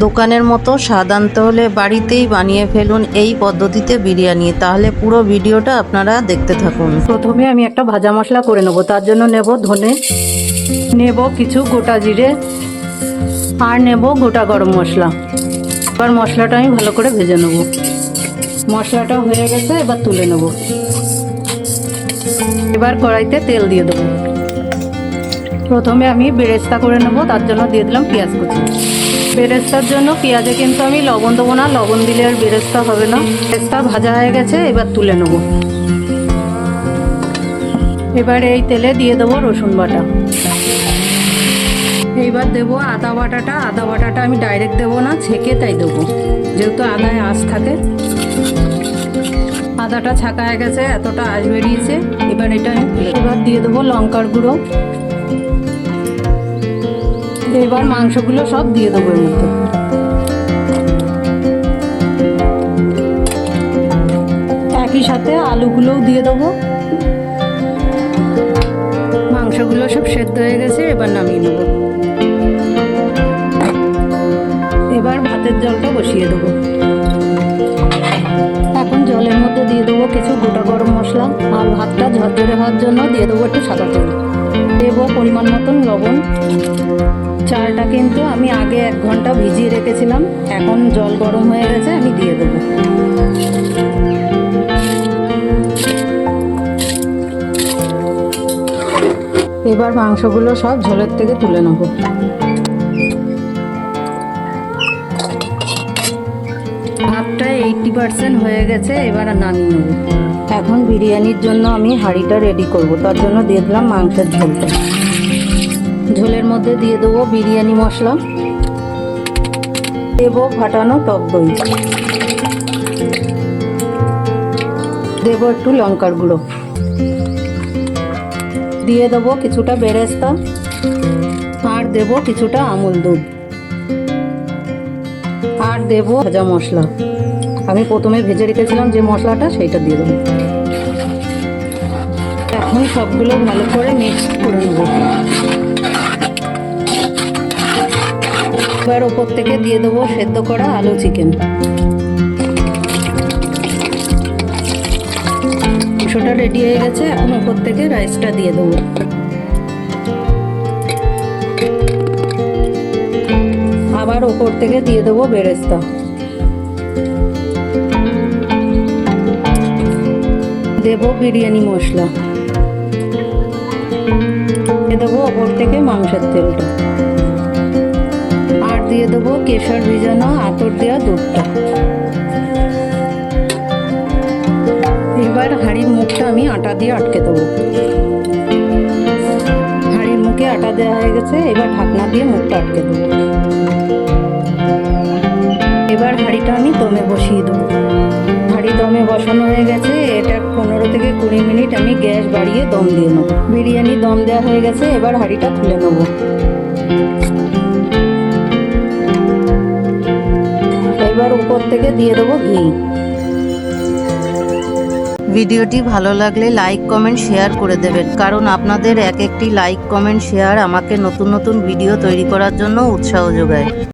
দোকানের মতো স্বাদ আনতে হলে বাড়িতেই বানিয়ে ফেলুন এই পদ্ধতিতে বিরিয়ানি। তাহলে পুরো ভিডিওটা আপনারা দেখতে থাকুন। প্রথমে আমি একটা ভাজা মশলা করে নেব। তার জন্য নেব ধনে, নেব কিছু গোটা জিরে, আর নেব গোটা গরম মশলা। এবার মশলাটা আমি ভালো করে ভেজে নেব। মশলাটা হয়ে গেছে, এবার তুলে নেব। এবার কড়াইতে তেল দিয়ে দেবো। প্রথমে আমি বেরেস্তা করে নেব। তার জন্য দিয়ে দিলাম পেঁয়াজ কুচি। বেরেস্তার জন্য পেঁয়াজে কিন্তু আমি লবণ দেবো না, লবণ দিলে আর বেরেস্তা হবে না। বেরেস্তা ভাজা হয়ে গেছে, এবার তুলে নেব। এবার এই তেলে দিয়ে দেবো রসুন বাটা। এইবার দেবো আদা বাটাটা। আদা বাটাটা আমি ডাইরেক্ট দেবো না, ছেঁকে তাই দেবো, যেহেতু আদায় আঁশ থাকে। আদাটা ছাকা হয়ে গেছে, এতটা আঁশ বেরিয়েছে। এবার এটা আমি এবার দিয়ে দেবো লঙ্কার গুঁড়ো। এবার মাংসগুলো সব দিয়ে দেবো এর মধ্যে। একই সাথে আলুগুলোও দিয়ে দেবো। মাংসগুলো সব সেদ্ধ হয়ে গেছে, এবার নামিয়ে নেব। এবার ভাতের জলটা বসিয়ে দেবো। এখন জলের মধ্যে দিয়ে দেবো কিছু গোটা গরম মশলা, আর ভাতটা ঝরঝরে হওয়ার জন্য দিয়ে দেবো একটু সাদা তেল। দেবো পরিমাণ মতন লবণ। চালটা কিন্তু আমি আগে 1 ঘন্টা ভিজিয়ে রেখেছিলাম, এখন জল গরম হয়ে গেছে, আমি দিয়ে দেবো। এবার মাংসগুলো সব ঝোলের থেকে তুলে নেব। ভাতটা 80% হয়ে গেছে, এবার নামিয়ে নেব। এখন বিরিয়ানির জন্য আমি হাঁড়িটা রেডি করব। তার জন্য দিয়ে দিলাম মাংসের ঝোলটা। ঝোলের মধ্যে দিয়ে দেবো বিরিয়ানি মশলা, দেবো ফাটানো টক দই, দেবো একটু লঙ্কার গুঁড়ো, দিয়ে দেবো কিছুটা বেরেস্তা, আর দেবো কিছুটা আমুল দুধ, আর দেবো ভাজা মশলা। আমি প্রথমে ভেজে রেখেছিলাম যে মশলাটা, সেইটা দিয়ে দেবো। এখন সবগুলো ভালো করে মিক্স করে নেব। এবার ওপর থেকে দিয়ে দেবো সেদ্ধ করা আলু চিকেন। মাংসটা রেডি হয়ে গেছে, এখন ওপর থেকে রাইসটা দিয়ে দেবো। আবার ওপর থেকে দিয়ে দেবো বেরেস্তা। দেবো বিরিয়ানি মশলা, দেবো ওপর থেকে মাংসের তেলটা, আর দিয়ে দেবো কেশর ভিজানো আতর দেওয়া দুধটা। এবার হাঁড়ির মুখটা আমি আটা দিয়ে আটকে দেবো। হাঁড়ির মুখে আটা দেওয়া হয়ে গেছে, এবার ঢাকনা দিয়ে মুখটা আটকে দেবো। এবার হাঁড়িটা আমি দমে বসিয়ে দেবো। হাঁড়ি দমে বসানো হয়ে গেছে, এটা 15 থেকে 20 মিনিট আমি গ্যাস বাড়িয়ে দম দিয়ে নেবো। বিরিয়ানি দম দেওয়া হয়ে গেছে, এবার হাঁড়িটা খুলে নেবো। এবার উপর থেকে দিয়ে দেবো ঘি। ভিডিওটি ভালো লাগলে লাইক কমেন্ট শেয়ার করে দেবেন, কারণ আপনাদের এক একটি লাইক কমেন্ট শেয়ার আমাকে নতুন নতুন ভিডিও তৈরি করার জন্য উৎসাহ যোগায়।